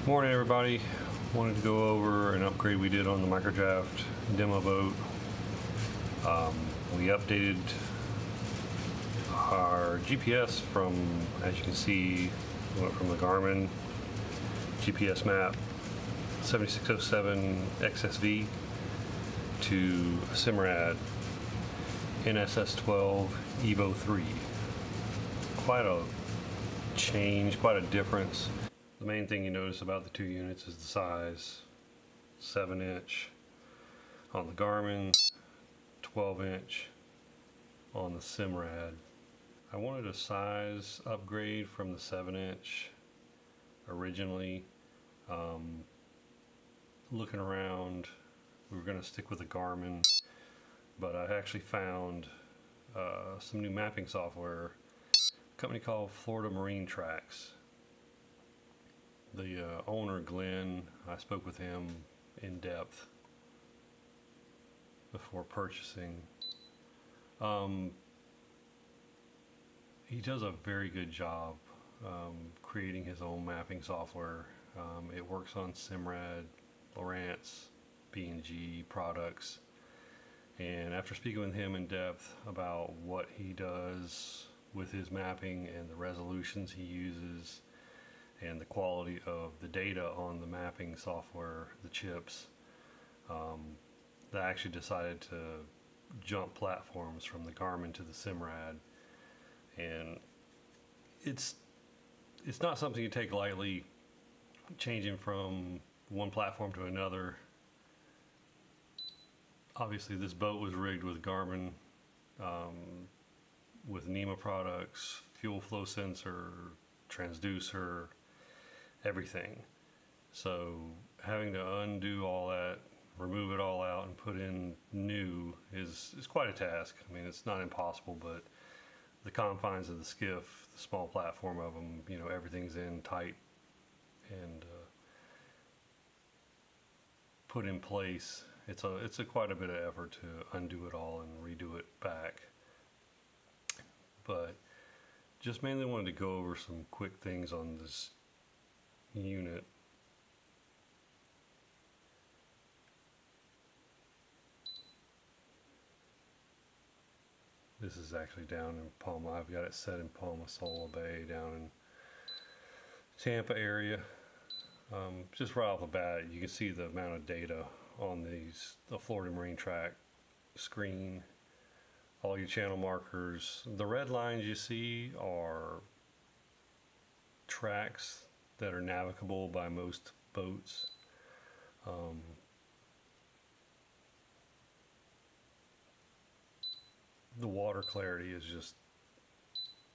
Morning everybody. Wanted to go over an upgrade we did on the microdraft demo boat. We updated our GPS from, as you can see, we went from the Garmin GPS map 7607 XSV to Simrad NSS12 EVO3. Quite a change, quite a difference. The main thing you notice about the two units is the size. 7-inch on the Garmin, 12-inch on the Simrad. I wanted a size upgrade from the 7-inch originally. Looking around, we were going to stick with the Garmin, but I actually found some new mapping software, a company called Florida Marine Tracks. The owner, Glenn, I spoke with him in depth before purchasing. He does a very good job creating his own mapping software. It works on Simrad, Lowrance, B&G products. And after speaking with him in depth about what he does with his mapping and the resolutions he uses, and the quality of the data on the mapping software, the chips, I actually decided to jump platforms from the Garmin to the Simrad. And it's not something you take lightly, changing from one platform to another. Obviously this boat was rigged with Garmin, with NEMA products, fuel flow sensor, transducer, everything. So having to undo all that, remove it all out and put in new is quite a task. I mean, it's not impossible, but the confines of the skiff, the small platform of them, you know, everything's in tight and put in place. It's a quite a bit of effort to undo it all and redo it back. But just mainly wanted to go over some quick things on this unit. This is actually down in Palma. I've got it set in Palma Sola Bay down in Tampa area. Just right off the bat, you can see the amount of data on the Florida Marine Track screen. All your channel markers. The red lines you see are tracks that are navigable by most boats. The water clarity is just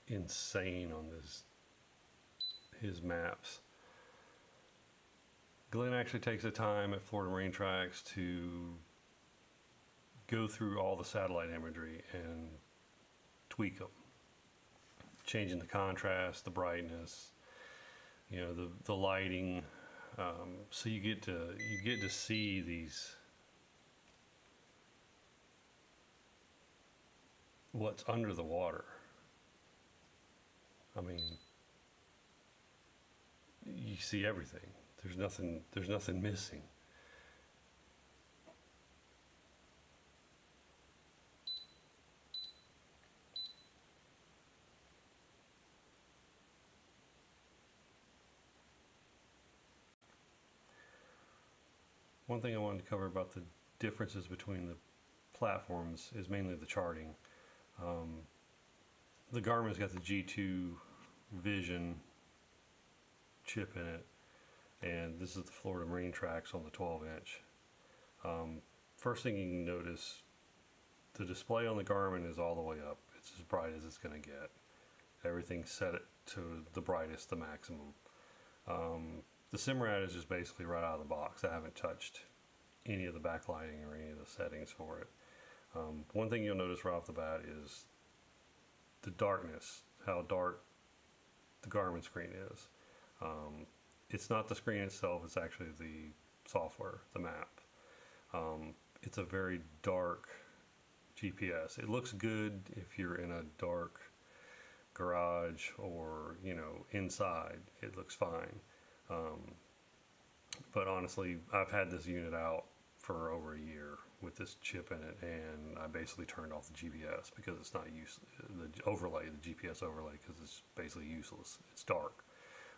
insane on his maps. Glenn actually takes the time at Florida Marine Tracks to go through all the satellite imagery and tweak them, changing the contrast, the brightness, you know, the lighting, so you get to see these, what's under the water. I mean, you see everything. There's nothing missing. One thing I wanted to cover about the differences between the platforms is mainly the charting. The Garmin's got the G2 Vision chip in it, and this is the Florida Marine Tracks on the 12-inch. First thing you can notice, the display on the Garmin is all the way up. It's as bright as it's going to get. Everything's set it to the brightest, the maximum. The Simrad is just basically right out of the box. I haven't touched any of the backlighting or any of the settings for it. One thing you'll notice right off the bat is the darkness, how dark the Garmin screen is. It's not the screen itself, it's actually the software, the map. It's a very dark GPS. It looks good if you're in a dark garage or, you know, inside. It looks fine. But honestly, I've had this unit out for over a year with this chip in it, and I basically turned off the GPS because it's not the overlay, the GPS overlay, because it's basically useless. It's dark.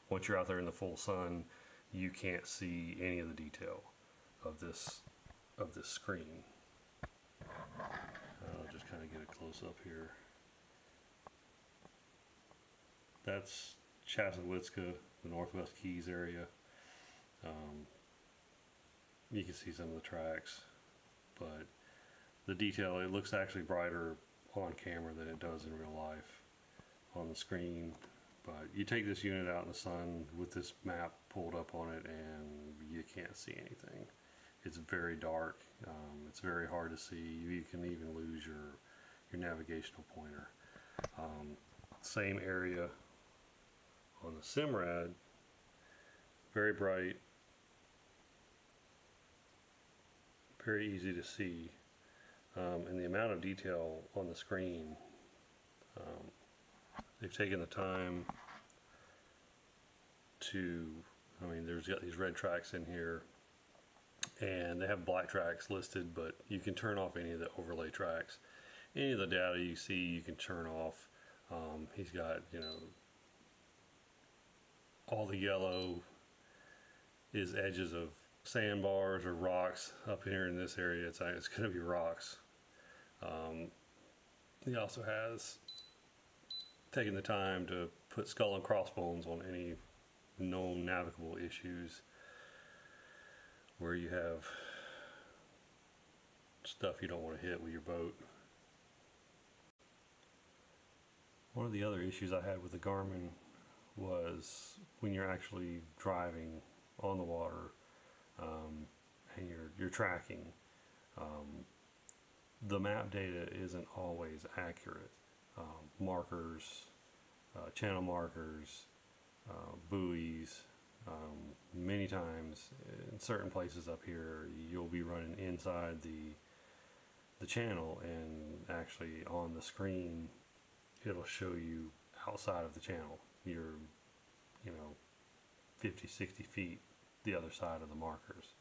Once you're out there in the full sun, you can't see any of the detail of this screen. I'll just kind of get a close up here. That's Chassahowitzka, the Northwest Keys area. You can see some of the tracks, but the detail, it looks actually brighter on camera than it does in real life on the screen. But you take this unit out in the sun with this map pulled up on it and you can't see anything. It's very dark. It's very hard to see. You can even lose your navigational pointer. Same area on the Simrad, very bright, very easy to see, and the amount of detail on the screen, they've taken the time to, I mean, there's got these red tracks in here, and they have black tracks listed, but you can turn off any of the overlay tracks. Any of the data you see, you can turn off. He's got, you know, all the yellow is edges of sandbars or rocks. Up here in this area, it's going to be rocks. He also has taken the time to put skull and crossbones on any known navigable issues where you have stuff you don't want to hit with your boat. One of the other issues I had with the Garmin was when you're actually driving on the water, and you're tracking, the map data isn't always accurate. Markers, channel markers, buoys, many times in certain places up here you'll be running inside the channel, and actually on the screen it'll show you outside of the channel. You're, you know, 50, 60 feet the other side of the markers.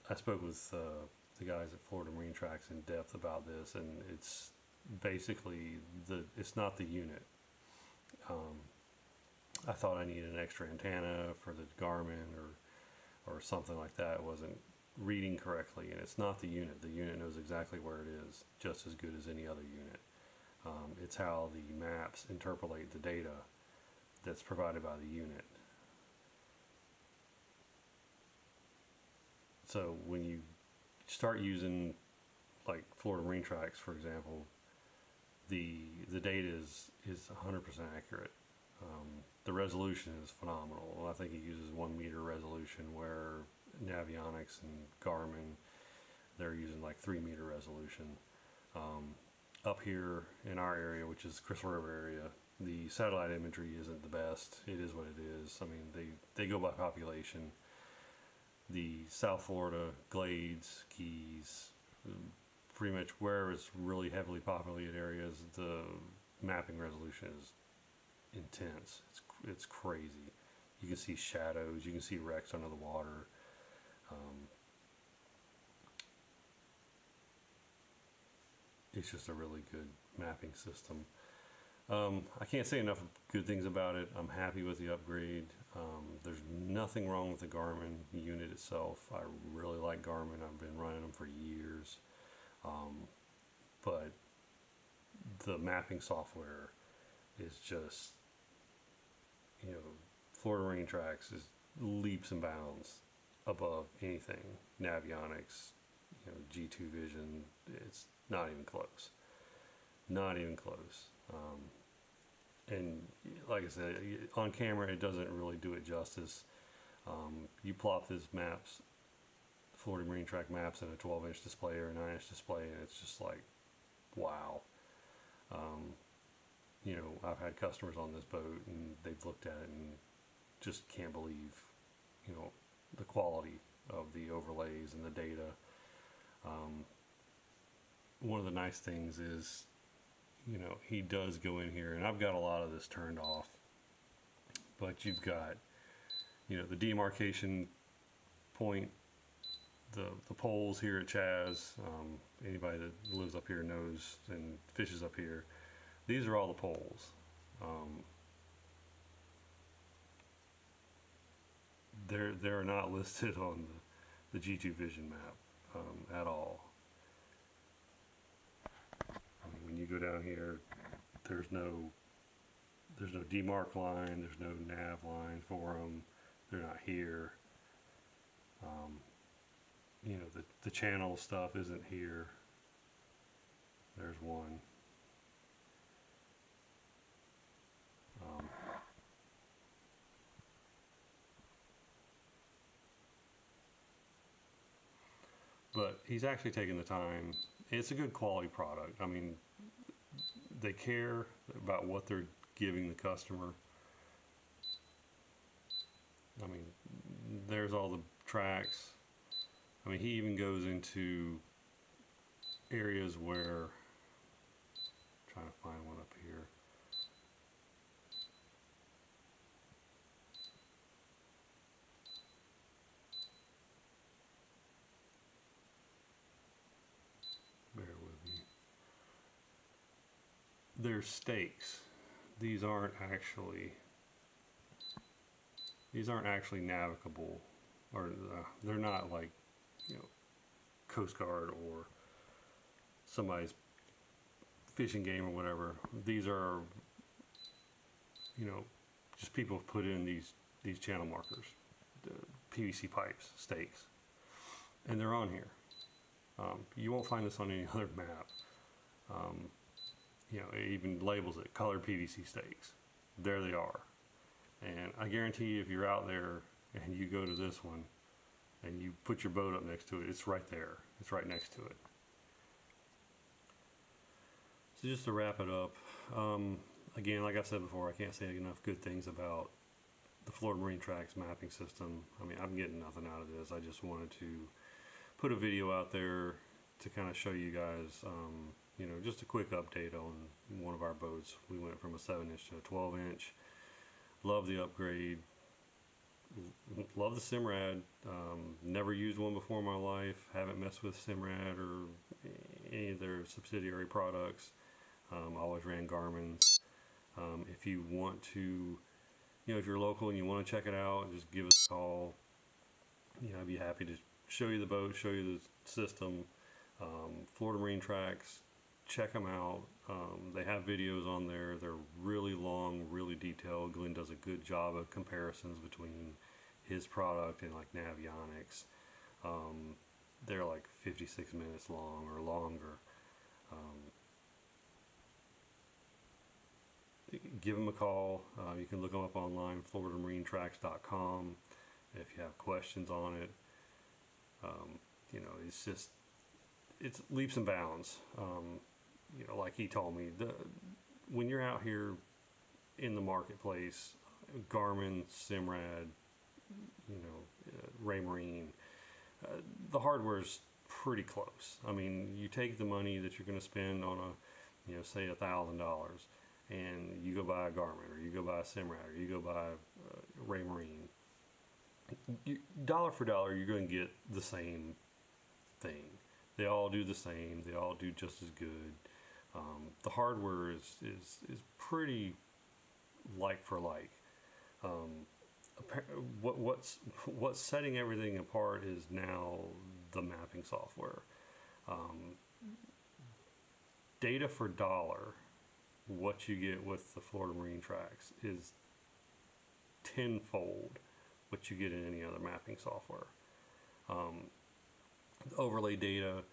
I spoke with the guys at Florida Marine Tracks in depth about this, and it's basically it's not the unit. I thought I needed an extra antenna for the Garmin or something like that. It wasn't reading correctly, and it's not the unit. The unit knows exactly where it is just as good as any other unit. It's how the maps interpolate the data that's provided by the unit. So when you start using like Florida Marine Tracks, for example, the data is 100% accurate. The resolution is phenomenal. I think it uses 1 meter resolution, where Navionics and Garmin, they're using like 3 meter resolution. Up here in our area, which is Crystal River area, the satellite imagery isn't the best. It is what it is. I mean, they go by population. The South Florida, Glades, Keys, pretty much where it's really heavily populated areas, the mapping resolution is intense. It's crazy. You can see shadows. You can see wrecks under the water. It's just a really good mapping system. I can't say enough good things about it. I'm happy with the upgrade. There's nothing wrong with the Garmin unit itself. I really like Garmin. I've been running them for years. But the mapping software is just, you know, Florida Marine Tracks is leaps and bounds above anything. Navionics, you know, G2 Vision, it's not even close. Not even close. And like I said, on camera it doesn't really do it justice. You plop this maps, Florida Marine Track maps, in a 12-inch display or a 9-inch display, and it's just like, wow. You know, I've had customers on this boat, and they've looked at it and just can't believe, you know, the quality of the overlays and the data. One of the nice things is, you know, he does go in here, and I've got a lot of this turned off, but you've got you know, the demarcation point, the poles here at Chaz. Anybody that lives up here knows and fishes up here. These are all the poles. They're not listed on the G2 Vision map at all. I mean, when you go down here, there's no demarc line, there's no nav line for them. They're not here. You know, the channel stuff isn't here. There's one. But he's actually taken the time. It's a good quality product. I mean, they care about what they're giving the customer. I mean, there's all the tracks. I mean, he even goes into areas where, I'm trying to find one up here. Bear with me. There's stakes. These aren't actually navigable, or they're not like, you know, Coast Guard or somebody's fishing game or whatever. These are, you know, just people have put in these channel markers, the PVC pipes, stakes, and they're on here. You won't find this on any other map. You know, it even labels it colored PVC stakes. There they are. And I guarantee you, if you're out there and you go to this one and you put your boat up next to it, it's right there. It's right next to it. So just to wrap it up, again, like I said before, I can't say enough good things about the Florida Marine Tracks mapping system. I mean, I'm getting nothing out of this. I just wanted to put a video out there to kind of show you guys, you know, just a quick update on one of our boats. We went from a 7-inch to a 12-inch. Love the upgrade. Love the Simrad. Never used one before in my life. Haven't messed with Simrad or any of their subsidiary products. Always ran Garmin. If you want to, you know, if you're local and you want to check it out, just give us a call. You know, I'd be happy to show you the boat, show you the system. Florida Marine Tracks, check them out. They have videos on there. They're really long, really detailed. Glenn does a good job of comparisons between his product and like Navionics. They're like 56 minutes long or longer. Give them a call. You can look them up online, floridamarinetracks.com, if you have questions on it. You know, it's leaps and bounds. You know, like he told me, when you're out here in the marketplace, Garmin, Simrad, you know, Raymarine, the hardware's pretty close. I mean, you take the money that you're going to spend on a, you know, say $1,000, and you go buy a Garmin, or you go buy a Simrad, or you go buy a Raymarine. Dollar for dollar, you're going to get the same thing. They all do the same. They all do just as good. The hardware is pretty like for like. What's setting everything apart is now the mapping software. Data for dollar, what you get with the Florida Marine Tracks is tenfold what you get in any other mapping software. The overlay data,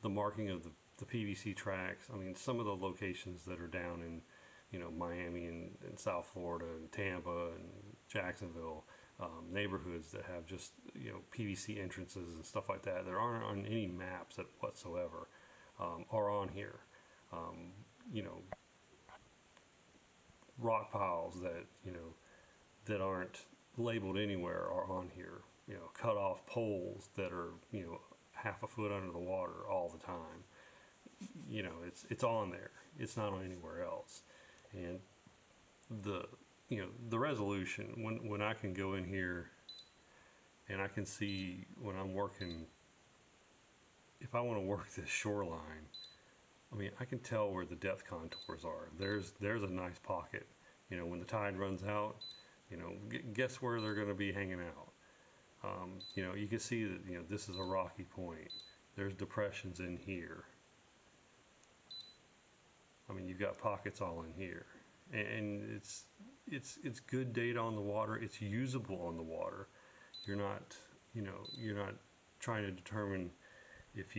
the marking of the PVC tracks. I mean, some of the locations that are down in, you know, Miami and South Florida and Tampa and Jacksonville, neighborhoods that have just, you know, PVC entrances and stuff like that aren't on any maps whatsoever, are on here. You know, rock piles that, you know, that aren't labeled anywhere are on here. You know, cut off poles that are, you know, half a foot under the water all the time. You know, it's on there. It's not on anywhere else. And the resolution, when I can go in here and I can see when I'm working, if I want to work this shoreline, I mean, I can tell where the depth contours are. There's a nice pocket. When the tide runs out, guess where they're going to be hanging out. You can see that, this is a rocky point. There's depressions in here. I mean, you've got pockets all in here. And it's good data on the water. It's usable on the water. You're not trying to determine if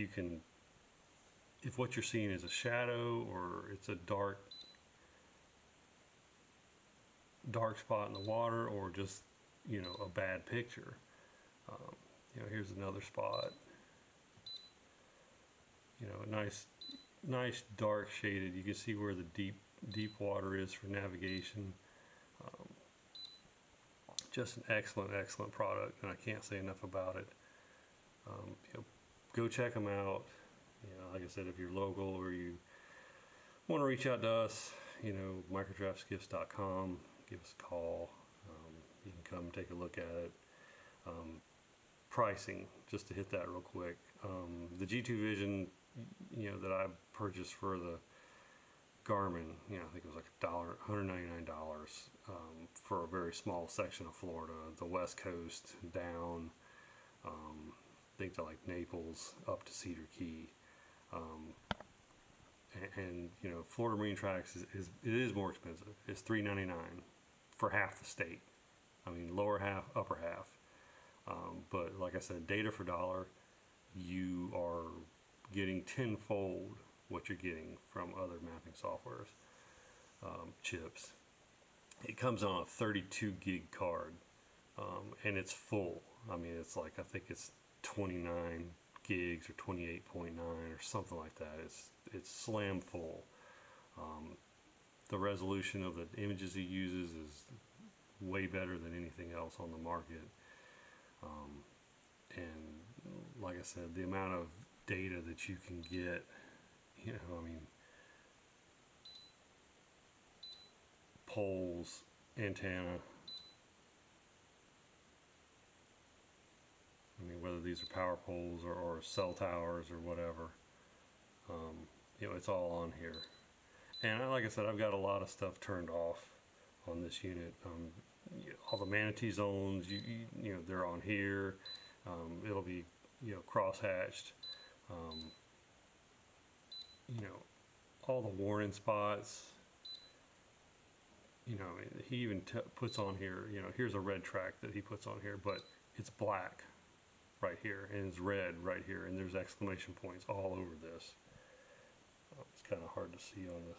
what you're seeing is a shadow or it's a dark spot in the water, or just a bad picture. Here's another spot. Nice dark shaded. You can see where the deep water is for navigation. Just an excellent product, and I can't say enough about it. Go check them out. Like I said, if you're local or you want to reach out to us, microdraftskiffs.com, give us a call. You can come take a look at it. Pricing, just to hit that real quick. The G2 Vision, that I purchased for the Garmin, I think it was like $199 for a very small section of Florida, the West Coast down, I think to like Naples up to Cedar Key. Florida Marine Tracks is more expensive. It's $399 for half the state. I mean, lower half, upper half. But like I said, data for dollar, you are getting tenfold what you're getting from other mapping softwares, chips. It comes on a 32 gig card, and it's full. I mean, it's like, I think it's 29 gigs or 28.9 or something like that. It's slam full. The resolution of the images he uses is way better than anything else on the market. And like I said, the amount of data that you can get, I mean, poles, antenna, I mean, whether these are power poles or cell towers or whatever, it's all on here. And like I said, I've got a lot of stuff turned off on this unit. All the manatee zones, they're on here. It'll be, cross-hatched. All the warning spots. He even puts on here, here's a red track that he puts on here, but it's black right here, and it's red right here, and there's exclamation points all over this. It's kind of hard to see on the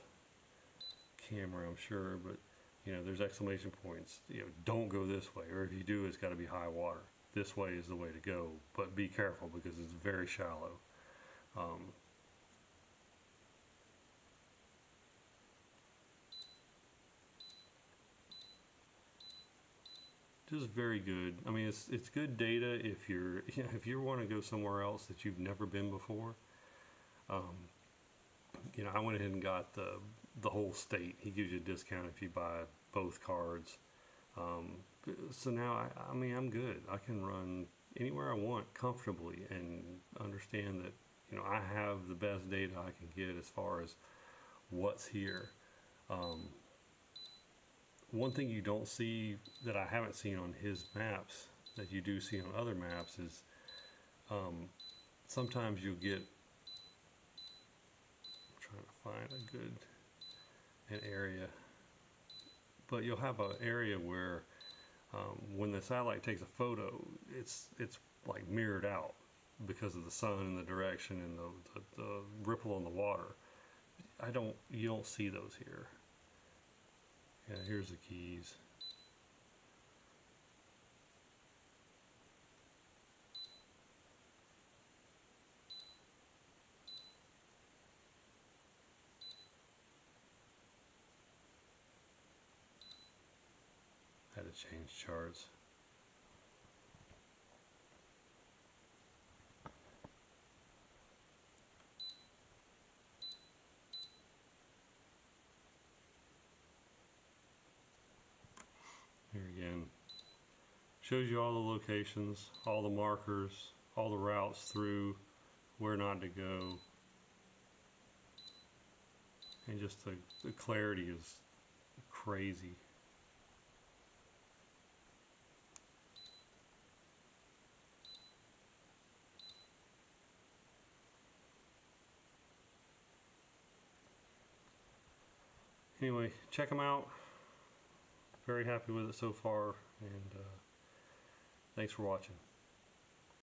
camera, I'm sure, but there's exclamation points. Don't go this way, or if you do, it's got to be high water. This way is the way to go, but be careful because it's very shallow. Just very good. I mean, it's good data if if you want to go somewhere else that you've never been before. I went ahead and got the whole state. He gives you a discount if you buy both cards. So now I mean, I'm good. I can run anywhere I want comfortably and understand that I have the best data I can get as far as what's here. One thing you don't see that I haven't seen on his maps that you do see on other maps is sometimes you'll get, I'm trying to find an area, but you'll have an area where when the satellite takes a photo, it's like mirrored out because of the sun and the direction and the ripple on the water. You don't see those here. Yeah, here's the keys. Had to change charts. Shows you all the locations, all the markers, all the routes through, where not to go. And just the clarity is crazy. Anyway, check them out. Very happy with it so far, and thanks for watching.